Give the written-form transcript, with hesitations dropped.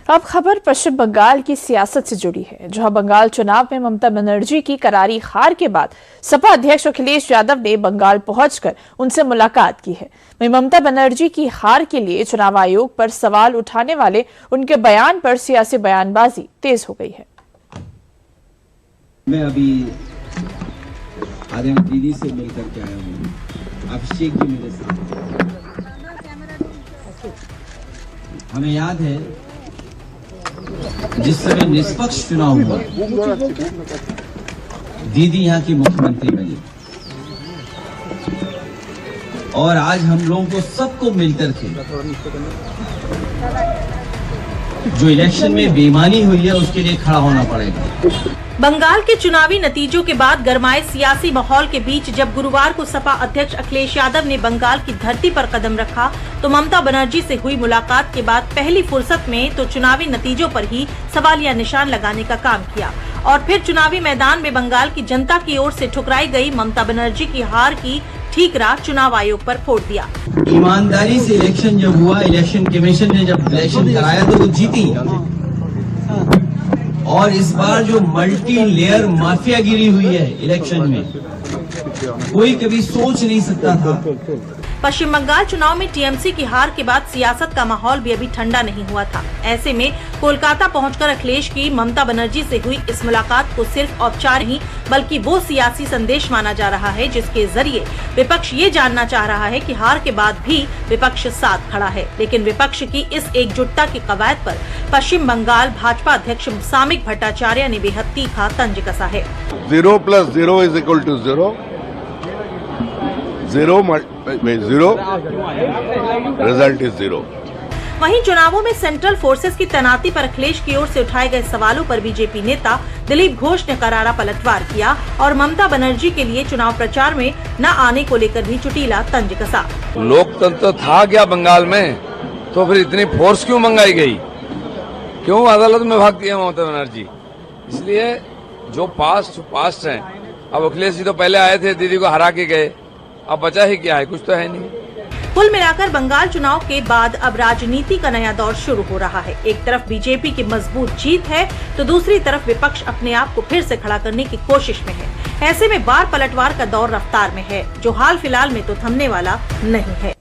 अब खबर पश्चिम बंगाल की सियासत से जुड़ी है, जहां बंगाल चुनाव में ममता बनर्जी की करारी हार के बाद सपा अध्यक्ष अखिलेश यादव ने बंगाल पहुंचकर उनसे मुलाकात की है। वहीं ममता बनर्जी की हार के लिए चुनाव आयोग पर सवाल उठाने वाले उनके बयान पर सियासी बयानबाजी तेज हो गई है। मैं अभी आर्यन दीदी से मिलकर के आया हूँ। अभिषेक जी मेरे साथ। हमें याद है जिस समय निष्पक्ष चुनाव हुआ, दीदी यहाँ की मुख्यमंत्री बनी और आज हम लोगों को सबको मिलकर के जो इलेक्शन में बेईमानी हुई है उसके लिए खड़ा होना पड़ेगा। बंगाल के चुनावी नतीजों के बाद गरमाए सियासी माहौल के बीच जब गुरुवार को सपा अध्यक्ष अखिलेश यादव ने बंगाल की धरती पर कदम रखा तो ममता बनर्जी से हुई मुलाकात के बाद पहली फुर्सत में तो चुनावी नतीजों पर ही सवालिया निशान लगाने का काम किया और फिर चुनावी मैदान में बंगाल की जनता की ओर से ठुकराई गई ममता बनर्जी की हार की ठीक राह चुनाव आयोग पर फोड़ दिया। ईमानदारी से इलेक्शन जब हुआ, इलेक्शन कमीशन ने जब इलेक्शन कराया तो वो जीती और इस बार जो मल्टी लेयर माफियागिरी हुई है इलेक्शन में, कोई कभी सोच नहीं सकता था। पश्चिम बंगाल चुनाव में टीएमसी की हार के बाद सियासत का माहौल भी अभी ठंडा नहीं हुआ था। ऐसे में कोलकाता पहुंचकर अखिलेश की ममता बनर्जी से हुई इस मुलाकात को सिर्फ औपचार नहीं बल्कि वो सियासी संदेश माना जा रहा है जिसके जरिए विपक्ष ये जानना चाह रहा है कि हार के बाद भी विपक्ष साथ खड़ा है। लेकिन विपक्ष की इस एकजुटता की कवायद पर पश्चिम बंगाल भाजपा अध्यक्ष सामिक भट्टाचार्य ने बेहद तीखा तंज कसा है। 0 + 0 = 0, 0 रिजल्ट इज 0। वहीं चुनावों में सेंट्रल फोर्सेस की तैनाती पर अखिलेश की ओर से उठाए गए सवालों पर बीजेपी नेता दिलीप घोष ने करारा पलटवार किया और ममता बनर्जी के लिए चुनाव प्रचार में न आने को लेकर भी चुटीला तंज कसा। लोकतंत्र था क्या बंगाल में, तो फिर इतनी फोर्स क्यों मंगाई गई, क्यों अदालत में भागती है ममता बनर्जी? इसलिए जो पास्ट है। अब अखिलेश जी तो पहले आए थे, दीदी को हरा के गए, अब बचा ही क्या है, कुछ तो है नहीं। कुल मिलाकर बंगाल चुनाव के बाद अब राजनीति का नया दौर शुरू हो रहा है। एक तरफ बीजेपी की मजबूत जीत है तो दूसरी तरफ विपक्ष अपने आप को फिर से खड़ा करने की कोशिश में है। ऐसे में बार पलटवार का दौर रफ्तार में है जो हाल फिलहाल में तो थमने वाला नहीं है।